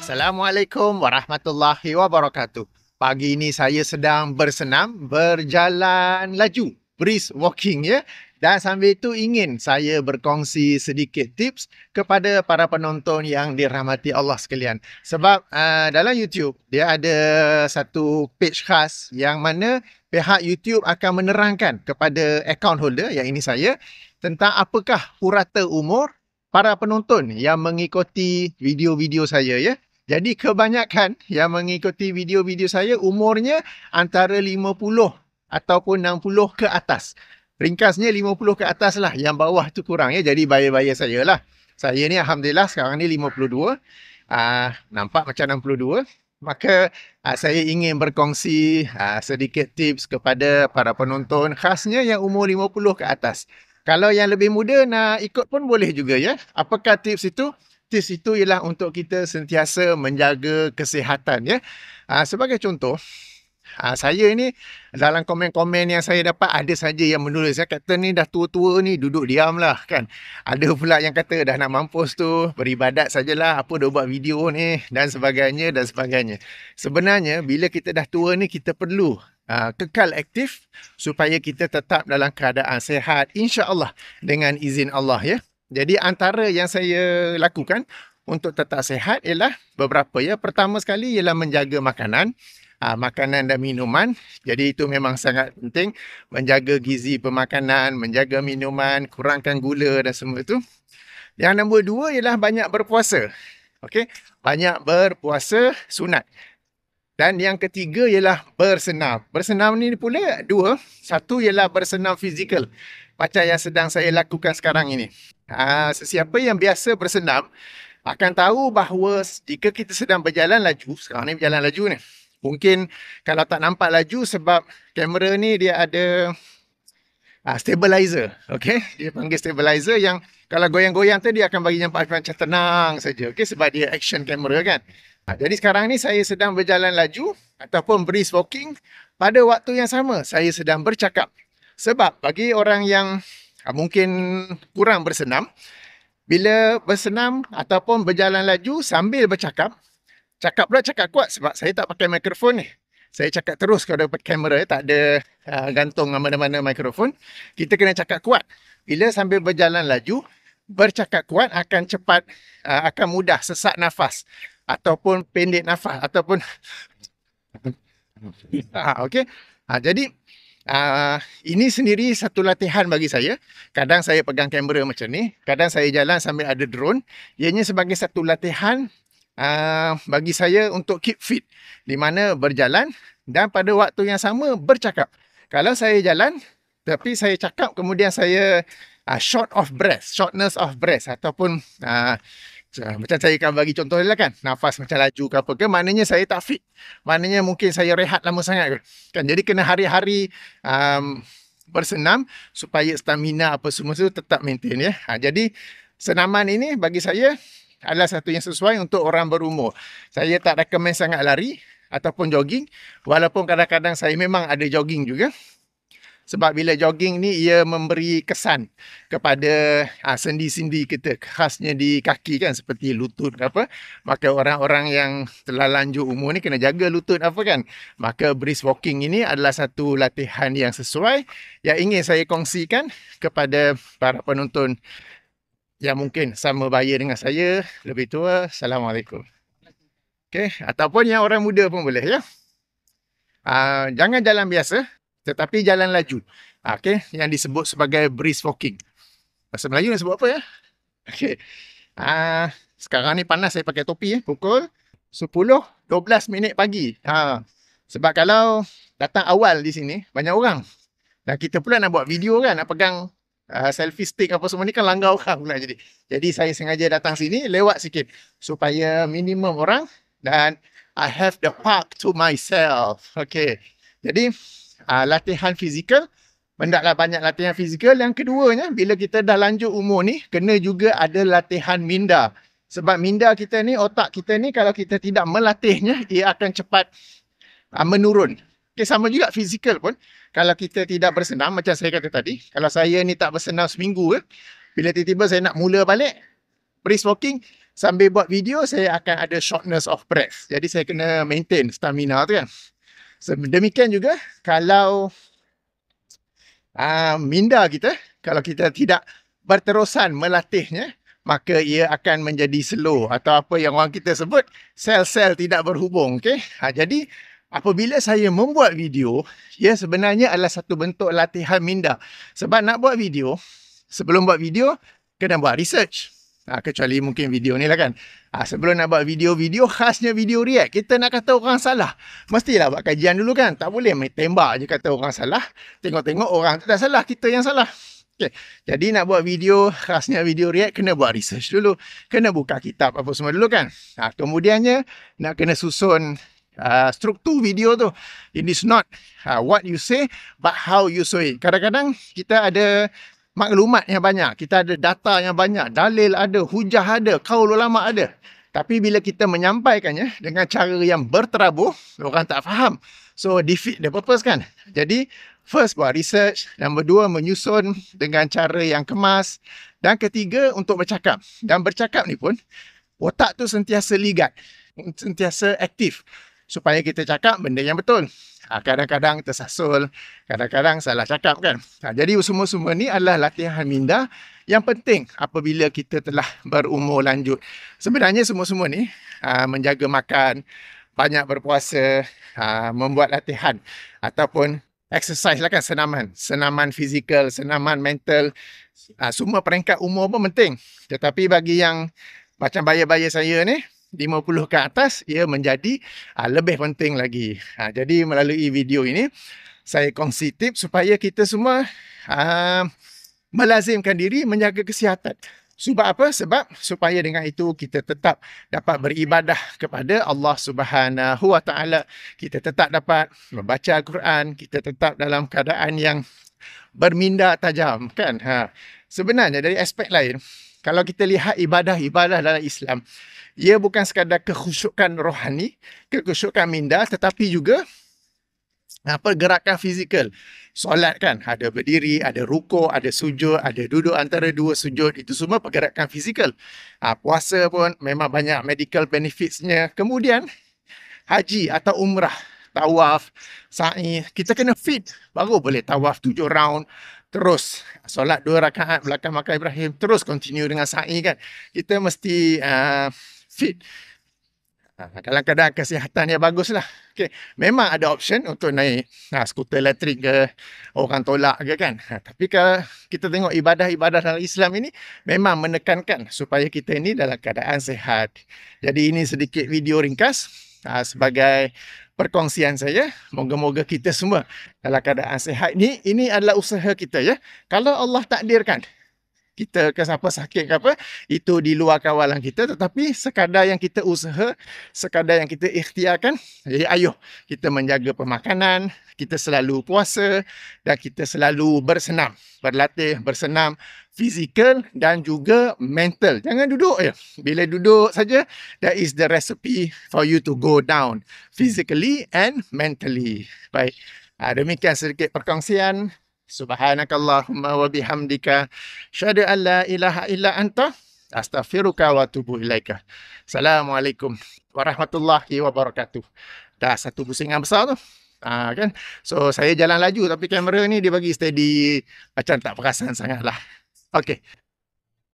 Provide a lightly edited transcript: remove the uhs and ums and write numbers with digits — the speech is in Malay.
Assalamualaikum warahmatullahi wabarakatuh. Pagi ini saya sedang bersenam, berjalan laju, brisk walking ya. Dan sambil itu ingin saya berkongsi sedikit tips kepada para penonton yang dirahmati Allah sekalian. Sebab dalam YouTube dia ada satu page khas yang mana pihak YouTube akan menerangkan kepada account holder yang ini saya tentang apakah purata umur para penonton yang mengikuti video-video saya ya. Jadi kebanyakan yang mengikuti video-video saya umurnya antara 50 ataupun 60 ke atas. Ringkasnya 50 ke atas lah. Yang bawah tu kurang ya. Jadi bayar-bayar saya lah. Saya ni Alhamdulillah sekarang ni 52. Nampak macam 62. Maka saya ingin berkongsi sedikit tips kepada para penonton khasnya yang umur 50 ke atas. Kalau yang lebih muda nak ikut pun boleh juga ya. Apakah tips itu? Tips itu ialah untuk kita sentiasa menjaga kesihatan ya. Sebagai contoh, saya ini dalam komen-komen yang saya dapat ada saja yang menulis ya, kata ni dah tua-tua ni duduk diam lah kan. Ada pula yang kata dah nak mampus tu, beribadat sajalah, apa dah buat video ni dan sebagainya dan sebagainya. Sebenarnya bila kita dah tua ni kita perlu kekal aktif supaya kita tetap dalam keadaan sihat insya-Allah dengan izin Allah ya. Jadi antara yang saya lakukan untuk tetap sihat ialah beberapa ya. Pertama sekali ialah menjaga makanan, makanan dan minuman. Jadi itu memang sangat penting, menjaga gizi pemakanan, menjaga minuman, kurangkan gula dan semua itu. Yang nombor dua ialah banyak berpuasa. Okey, banyak berpuasa sunat. Dan yang ketiga ialah bersenam. Bersenam ni pula dua. Satu ialah bersenam fizikal, macam yang sedang saya lakukan sekarang ini. Sesiapa yang biasa bersenam akan tahu bahawa jika kita sedang berjalan laju, sekarang ni berjalan laju ni, mungkin kalau tak nampak laju sebab kamera ni dia ada stabilizer, okay? Dia panggil stabilizer yang kalau goyang-goyang tu dia akan bagi nampak macam tenang saja, okay? Sebab dia action camera kan. Jadi sekarang ni saya sedang berjalan laju ataupun brisk walking. Pada waktu yang sama saya sedang bercakap. Sebab bagi orang yang mungkin kurang bersenam, bila bersenam ataupun berjalan laju sambil bercakap, cakap pula cakap kuat sebab saya tak pakai mikrofon ni. Saya cakap terus kalau pakai kamera, tak ada gantung mana-mana mikrofon. Kita kena cakap kuat. Bila sambil berjalan laju, bercakap kuat akan cepat, akan mudah sesak nafas ataupun pendek nafas ataupun okey. Jadi ini sendiri satu latihan bagi saya. Kadang saya pegang kamera macam ni, kadang saya jalan sambil ada drone. Ianya sebagai satu latihan bagi saya untuk keep fit, di mana berjalan dan pada waktu yang sama bercakap. Kalau saya jalan tapi saya cakap kemudian saya shortness of breath ataupun macam saya akan bagi contoh lah kan, nafas macam laju ke apa ke, maknanya saya tak fit, maknanya mungkin saya rehat lama sangat kan. Jadi kena hari-hari bersenam supaya stamina apa semua tu tetap maintain ya. Jadi senaman ini bagi saya adalah satu yang sesuai untuk orang berumur. Saya tak recommend sangat lari ataupun jogging, walaupun kadang-kadang saya memang ada jogging juga. Sebab bila jogging ni ia memberi kesan kepada sendi-sendi kita, khasnya di kaki kan, seperti lutut ke apa. Maka orang-orang yang telah lanjut umur ni kena jaga lutut apa kan. Maka brisk walking ini adalah satu latihan yang sesuai yang ingin saya kongsikan kepada para penonton yang mungkin sama bayar dengan saya, lebih tua. Assalamualaikum. Okay, ataupun yang orang muda pun boleh ya. Jangan jalan biasa, tetapi jalan laju. Okay, yang disebut sebagai brisk walking. Bahasa Melayu nak sebut apa ya? Okay. Sekarang ni panas, saya pakai topi pukul 10:12 pagi. Sebab kalau datang awal di sini, banyak orang. Dan kita pula nak buat video kan, nak pegang selfie stick apa semua ni kan langgar orang pula jadi. Jadi saya sengaja datang sini lewat sikit supaya minimum orang dan I have the park to myself. Okay. Jadi latihan fizikal, hendaklah banyak latihan fizikal. Yang keduanya, bila kita dah lanjut umur ni, kena juga ada latihan minda. Sebab minda kita ni, otak kita ni, kalau kita tidak melatihnya, ia akan cepat menurun. Okay, sama juga fizikal pun. Kalau kita tidak bersenam, macam saya kata tadi, kalau saya ni tak bersenam seminggu, bila tiba-tiba saya nak mula balik brisk walking, Sambil buat video, saya akan ada shortness of breath. Jadi saya kena maintain stamina tu kan. Demikian juga kalau minda kita, kalau kita tidak berterusan melatihnya, maka ia akan menjadi slow atau apa yang orang kita sebut sel-sel tidak berhubung. Okay? Jadi apabila saya membuat video, ia sebenarnya adalah satu bentuk latihan minda. Sebab nak buat video, sebelum buat video, kena buat research. Kecuali mungkin video ni lah kan. Sebelum nak buat video khasnya video react. Kita nak kata orang salah, mestilah buat kajian dulu kan. Tak boleh main tembak je kata orang salah. Tengok-tengok orang tu dah salah, kita yang salah. Okay. Jadi nak buat video khasnya video react, kena buat research dulu. Kena buka kitab apa semua dulu kan. Kemudiannya nak kena susun struktur video tu. It is not what you say, but how you say it. Kadang-kadang kita ada maklumat yang banyak, kita ada data yang banyak, dalil ada, hujah ada, qaul ulama ada. Tapi bila kita menyampaikannya dengan cara yang berterabur, orang tak faham. So defeat the purpose kan. Jadi first buat research, nombor dua menyusun dengan cara yang kemas, dan ketiga untuk bercakap. Dan bercakap ni pun otak tu sentiasa ligat, sentiasa aktif supaya kita cakap benda yang betul. Kadang-kadang tersasul, kadang-kadang salah cakap kan. Jadi semua-semua ni adalah latihan minda yang penting apabila kita telah berumur lanjut. Sebenarnya semua-semua ni menjaga makan, banyak berpuasa, membuat latihan ataupun exercise lah kan, senaman fizikal, senaman mental, semua peringkat umur pun penting. Tetapi bagi yang macam baya-baya saya ni, 50 ke atas, ia menjadi lebih penting lagi. Jadi melalui video ini, saya kongsi tips supaya kita semua melazimkan diri menjaga kesihatan. Sebab apa? Sebab supaya dengan itu kita tetap dapat beribadah kepada Allah Subhanahu Wa Taala. Kita tetap dapat membaca Al-Quran, kita tetap dalam keadaan yang berminda tajam kan. Sebenarnya dari aspek lain, kalau kita lihat ibadah-ibadah dalam Islam, ia bukan sekadar kekhusyukan rohani, kekhusyukan minda, tetapi juga pergerakan fizikal. Solat kan, ada berdiri, ada rukuk, ada sujud, ada duduk antara dua sujud, itu semua pergerakan fizikal. Puasa pun memang banyak medical benefitsnya. Kemudian haji atau umrah, tawaf, sa'i, kita kena fit baru boleh tawaf 7 round, terus solat 2 rakaat belakang makam Ibrahim, terus continue dengan sa'i kan. Kita mesti fit dalam keadaan kesihatan yang bagus lah. Okay. Memang ada option untuk naik skuter elektrik ke, orang tolak ke kan. Tapi kalau kita tengok ibadah-ibadah dalam Islam ini memang menekankan supaya kita ini dalam keadaan sihat. Jadi ini sedikit video ringkas sebagai perkongsian saya. Moga-moga kita semua dalam keadaan sihat. Ini adalah usaha kita ya. Kalau Allah takdirkan kita ke siapa sakit ke apa, itu di luar kawalan kita, tetapi sekadar yang kita usaha, sekadar yang kita ikhtiarkan, jadi ayo kita menjaga pemakanan, kita selalu puasa dan kita selalu bersenam, berlatih, bersenam fizikal dan juga mental. Jangan duduk je. Bila duduk saja, that is the recipe for you to go down physically and mentally. Baik, demikian sedikit perkongsian. Subhanakallahumma wa bihamdika asyhadu an la ilaha illa anta astaghfiruka wa atubu ilaika. Assalamualaikum warahmatullahi wabarakatuh. Dah satu pusingan besar tu. Kan? So saya jalan laju tapi kamera ni dia bagi steady, macam tak perasan sangatlah. Okey.